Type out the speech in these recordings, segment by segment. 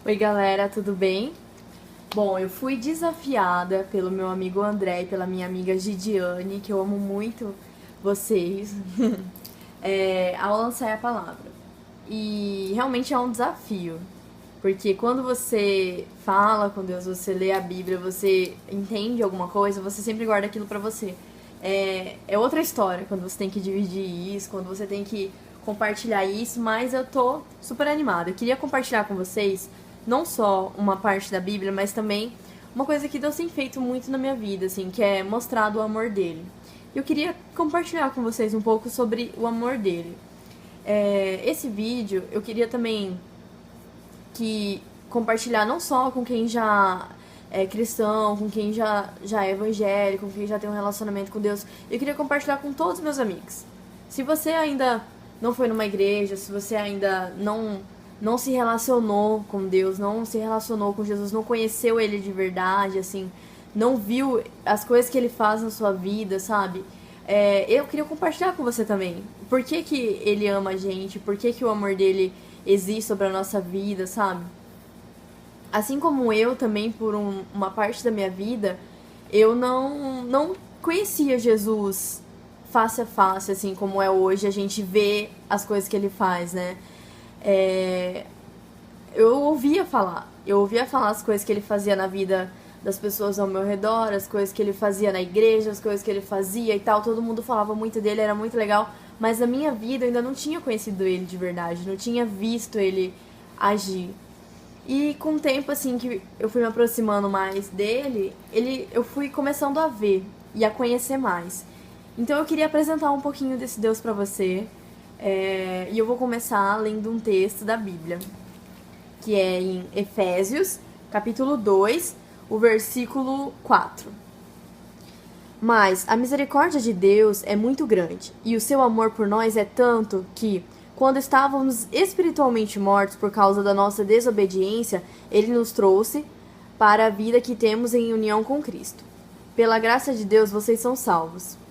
Oi galera, tudo bem? Bom, eu fui desafiada pelo meu amigo André e pela minha amiga Gidiane, que eu amo muito vocês, ao lançar a palavra. E realmente é um desafio, porque quando você fala com Deus, você lê a Bíblia, você entende alguma coisa, você sempre guarda aquilo pra você. É outra história quando você tem que dividir isso, quando você tem que compartilhar isso, mas eu tô super animada. Eu queria compartilhar com vocês não só uma parte da Bíblia, mas também uma coisa que Deus tem feito muito na minha vida, assim, que é mostrado o amor dele. Eu queria compartilhar com vocês um pouco sobre o amor dele. Esse vídeo eu queria também que compartilhar não só com quem já é cristão, com quem já é evangélico, com quem já tem um relacionamento com Deus. Eu queria compartilhar com todos os meus amigos. Se você ainda não foi numa igreja, se você ainda não se relacionou com Deus, não se relacionou com Jesus, não conheceu Ele de verdade, assim, não viu as coisas que Ele faz na sua vida, sabe? Eu queria compartilhar com você também. Por que que Ele ama a gente? Por que que o amor dele existe sobre a nossa vida, sabe? Assim como eu também, por uma parte da minha vida, eu não conhecia Jesus face a face, assim como é hoje, a gente vê as coisas que ele faz, né? É, eu ouvia falar as coisas que ele fazia na vida das pessoas ao meu redor, as coisas que ele fazia na igreja, as coisas que ele fazia e tal, todo mundo falava muito dele, era muito legal, mas na minha vida eu ainda não tinha conhecido ele de verdade, não tinha visto ele agir. E com o tempo, assim, que eu fui me aproximando mais dele, eu fui começando a ver e a conhecer mais. Então eu queria apresentar um pouquinho desse Deus pra você. E eu vou começar lendo um texto da Bíblia, que é em Efésios, capítulo 2, o versículo 4. Mas a misericórdia de Deus é muito grande, e o seu amor por nós é tanto que, quando estávamos espiritualmente mortos por causa da nossa desobediência, ele nos trouxe para a vida que temos em união com Cristo. Pela graça de Deus, vocês são salvos.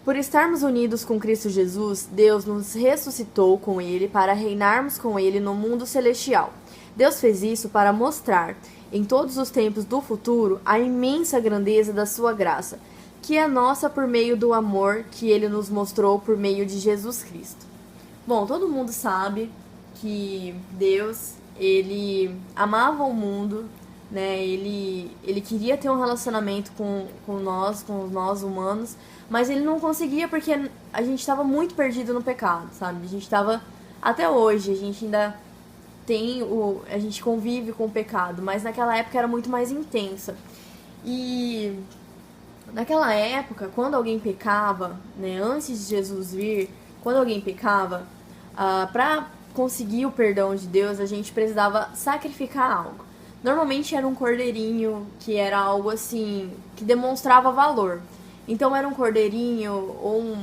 Por estarmos unidos com Cristo Jesus, Deus nos ressuscitou com Ele para reinarmos com Ele no mundo celestial. Deus fez isso para mostrar, em todos os tempos do futuro, a imensa grandeza da Sua graça, que é nossa por meio do amor que Ele nos mostrou por meio de Jesus Cristo. Bom, todo mundo sabe que Deus, ele amava o mundo, né? Ele queria ter um relacionamento com nós humanos, mas ele não conseguia porque a gente estava muito perdido no pecado, sabe? A gente estava até hoje, a gente ainda a gente convive com o pecado, mas naquela época era muito mais intensa. E naquela época, quando alguém pecava, né, antes de Jesus vir, quando alguém pecava, para conseguir o perdão de Deus, a gente precisava sacrificar algo. Normalmente era um cordeirinho, que era algo assim, que demonstrava valor. Então era um cordeirinho ou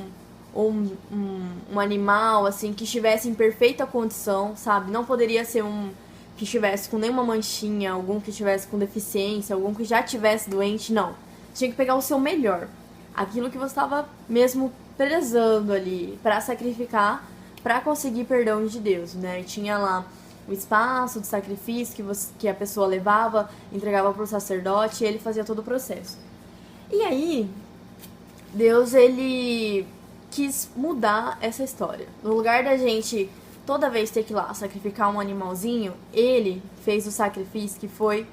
um animal assim que estivesse em perfeita condição, sabe? Não poderia ser um que estivesse com nenhuma manchinha, algum que estivesse com deficiência, algum que já estivesse doente, não. Tinha que pegar o seu melhor, aquilo que você estava mesmo prezando ali para sacrificar, para conseguir perdão de Deus, né? E tinha lá o espaço de sacrifício que a pessoa levava, entregava para o sacerdote e ele fazia todo o processo. E aí, Deus, ele quis mudar essa história. No lugar da gente toda vez ter que ir lá sacrificar um animalzinho, ele fez o sacrifício que foi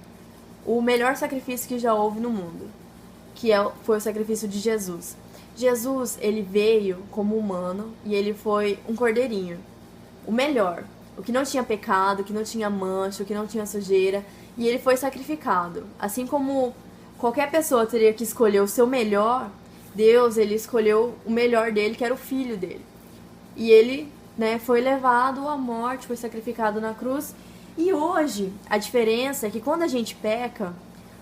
o melhor sacrifício que já houve no mundo, foi o sacrifício de Jesus. Jesus, ele veio como humano e ele foi um cordeirinho, o melhor, o que não tinha pecado, o que não tinha mancha, o que não tinha sujeira, e ele foi sacrificado. Assim como qualquer pessoa teria que escolher o seu melhor, Deus, ele escolheu o melhor dele, que era o filho dele. E ele, né, foi levado à morte, foi sacrificado na cruz. E hoje, a diferença é que quando a gente peca,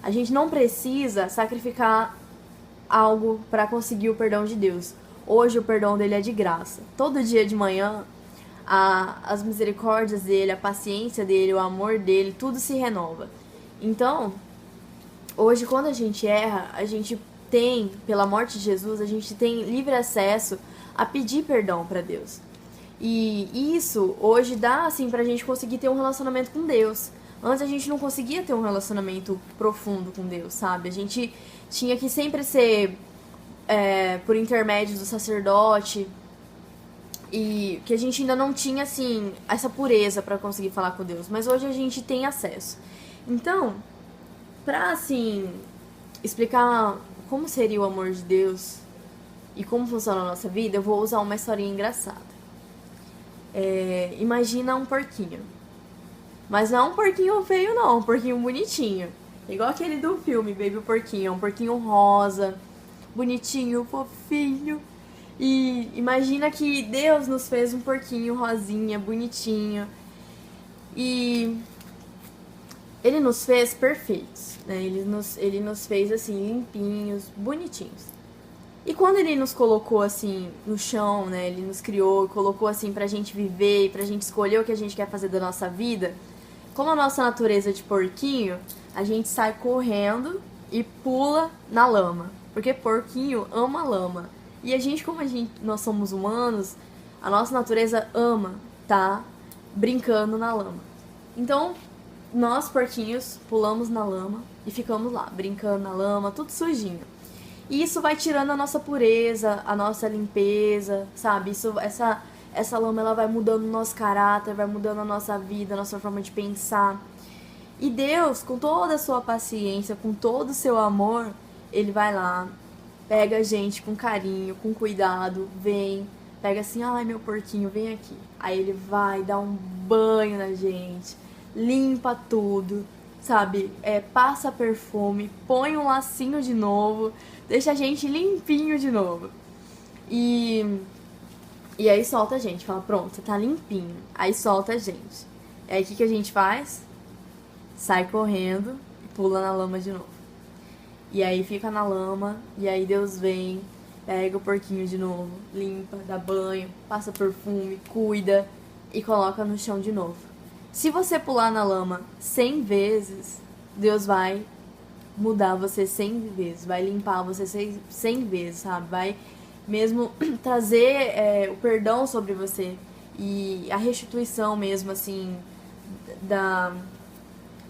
a gente não precisa sacrificar algo para conseguir o perdão de Deus. Hoje o perdão dele é de graça. Todo dia de manhã, as misericórdias dele, a paciência dele, o amor dele, tudo se renova. Então, hoje quando a gente erra, a gente tem, pela morte de Jesus, a gente tem livre acesso a pedir perdão para Deus. E isso hoje dá, assim, pra gente conseguir ter um relacionamento com Deus. Antes a gente não conseguia ter um relacionamento profundo com Deus, sabe? A gente tinha que sempre ser por intermédio do sacerdote. E que a gente ainda não tinha, assim, essa pureza pra conseguir falar com Deus. Mas hoje a gente tem acesso. Então, pra, assim, explicar como seria o amor de Deus e como funciona a nossa vida, eu vou usar uma historinha engraçada. Imagina um porquinho. Mas não é um porquinho feio, não. Um porquinho bonitinho. Igual aquele do filme, Baby o Porquinho. É um porquinho rosa, bonitinho, fofinho. E imagina que Deus nos fez um porquinho rosinha, bonitinho. E Ele nos fez perfeitos, né? Ele nos fez, assim, limpinhos, bonitinhos. E quando Ele nos colocou, assim, no chão, né? Ele nos criou, colocou, assim, pra gente viver, pra gente escolher o que a gente quer fazer da nossa vida. Como a nossa natureza é de porquinho, a gente sai correndo e pula na lama. Porque porquinho ama lama. E a gente, nós somos humanos, a nossa natureza ama tá brincando na lama. Então, nós, porquinhos, pulamos na lama e ficamos lá, brincando na lama, tudo sujinho. E isso vai tirando a nossa pureza, a nossa limpeza, sabe? Essa lama, ela vai mudando o nosso caráter, vai mudando a nossa vida, a nossa forma de pensar. E Deus, com toda a sua paciência, com todo o seu amor, Ele vai lá, pega a gente com carinho, com cuidado, vem, pega assim, ai meu porquinho, vem aqui. Aí Ele vai dar um banho na gente, limpa tudo, sabe? Passa perfume, põe um lacinho de novo, deixa a gente limpinho de novo. E aí solta a gente, fala, pronto, você tá limpinho. Aí solta a gente. Aí o que a gente faz? Sai correndo e pula na lama de novo. E aí fica na lama, e aí Deus vem, pega o porquinho de novo, limpa, dá banho, passa perfume, cuida e coloca no chão de novo. Se você pular na lama 100 vezes, Deus vai mudar você 100 vezes, vai limpar você 100 vezes, sabe? Vai mesmo trazer o perdão sobre você e a restituição mesmo, assim,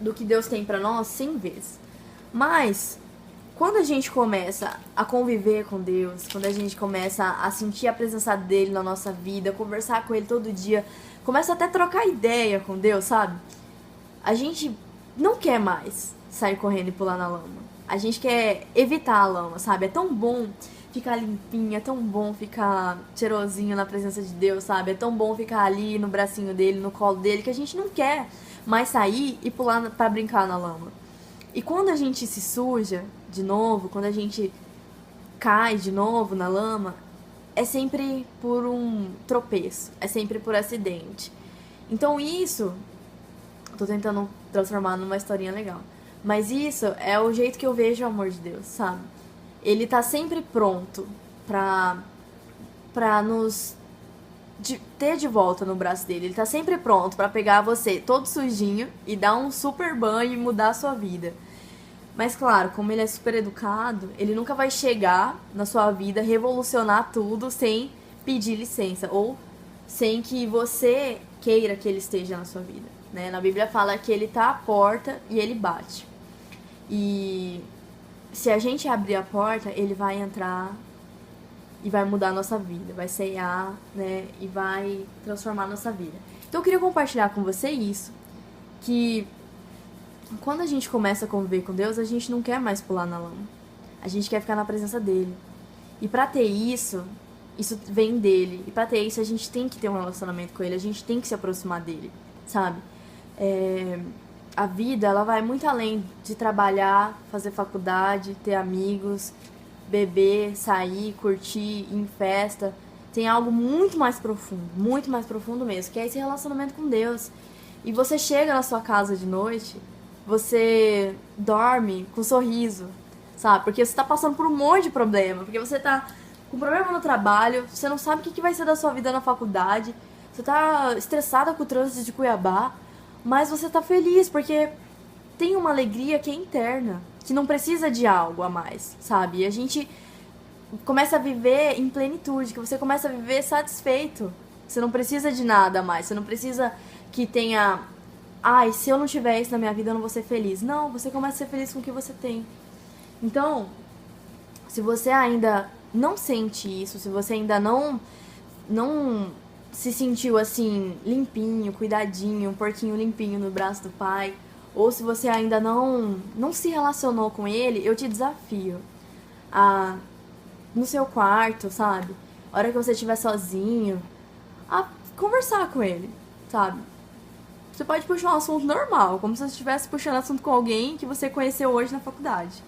do que Deus tem pra nós 100 vezes. Mas quando a gente começa a conviver com Deus, quando a gente começa a sentir a presença dele na nossa vida, conversar com ele todo dia, começa até a trocar ideia com Deus, sabe? A gente não quer mais sair correndo e pular na lama. A gente quer evitar a lama, sabe? É tão bom ficar limpinho, é tão bom ficar cheirosinho na presença de Deus, sabe? É tão bom ficar ali no bracinho dele, no colo dele, que a gente não quer mais sair e pular pra brincar na lama. E quando a gente se suja de novo, quando a gente cai de novo na lama, é sempre por um tropeço, é sempre por acidente. Então isso, tô tentando transformar numa historinha legal, mas isso é o jeito que eu vejo o amor de Deus, sabe? Ele tá sempre pronto pra nos ter de volta no braço dele. Ele tá sempre pronto pra pegar você todo sujinho e dar um super banho e mudar a sua vida. Mas claro, como ele é super educado, ele nunca vai chegar na sua vida, revolucionar tudo sem pedir licença ou sem que você queira que ele esteja na sua vida, né? Na Bíblia fala que ele tá à porta e ele bate. E se a gente abrir a porta, ele vai entrar e vai mudar a nossa vida, vai ceiar, né? E vai transformar a nossa vida. Então eu queria compartilhar com você isso, que quando a gente começa a conviver com Deus, a gente não quer mais pular na lama. A gente quer ficar na presença dele. E pra ter isso vem dele. E pra ter isso, a gente tem que ter um relacionamento com ele, a gente tem que se aproximar dele, sabe? A vida, ela vai muito além de trabalhar, fazer faculdade, ter amigos, beber, sair, curtir, ir em festa. Tem algo muito mais profundo mesmo, que é esse relacionamento com Deus. E você chega na sua casa de noite, você dorme com um sorriso, sabe? Porque você tá passando por um monte de problema, porque você tá com problema no trabalho, você não sabe o que vai ser da sua vida na faculdade, você tá estressada com o trânsito de Cuiabá, mas você tá feliz porque tem uma alegria que é interna, que não precisa de algo a mais, sabe? E a gente começa a viver em plenitude, que você começa a viver satisfeito, Você não precisa de nada a mais. Você não precisa que tenha... Ai, se eu não tiver isso na minha vida, eu não vou ser feliz. Não, você começa a ser feliz com o que você tem. Então, se você ainda não sente isso, se você ainda não se sentiu assim, limpinho, cuidadinho, um porquinho limpinho no braço do pai, ou se você ainda não se relacionou com ele, eu te desafio a, no seu quarto, sabe? A hora que você estiver sozinho, a conversar com ele, sabe? Você pode puxar um assunto normal, como se você estivesse puxando assunto com alguém que você conheceu hoje na faculdade.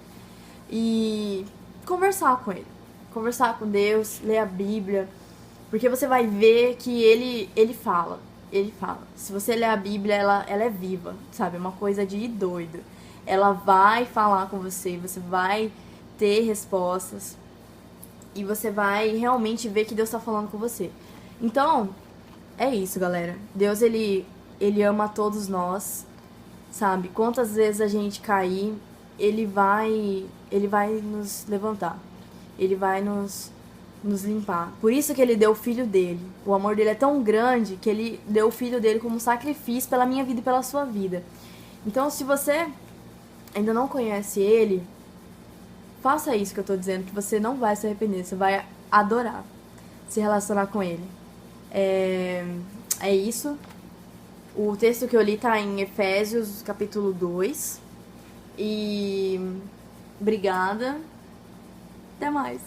E conversar com ele. Conversar com Deus, ler a Bíblia. Porque você vai ver que ele fala. Ele fala. Se você ler a Bíblia, ela é viva, sabe? É uma coisa de doido. Ela vai falar com você, você vai ter respostas. E você vai realmente ver que Deus tá falando com você. Então, é isso, galera. Deus, ele ama todos nós, sabe? Quantas vezes a gente cair, ele vai nos levantar. Ele vai nos limpar. Por isso que ele deu o filho dele. O amor dele é tão grande que ele deu o filho dele como um sacrifício pela minha vida e pela sua vida. Então, se você ainda não conhece ele, faça isso que eu tô dizendo, que você não vai se arrepender, você vai adorar se relacionar com ele. É isso. O texto que eu li tá em Efésios, capítulo 2. E obrigada. Até mais.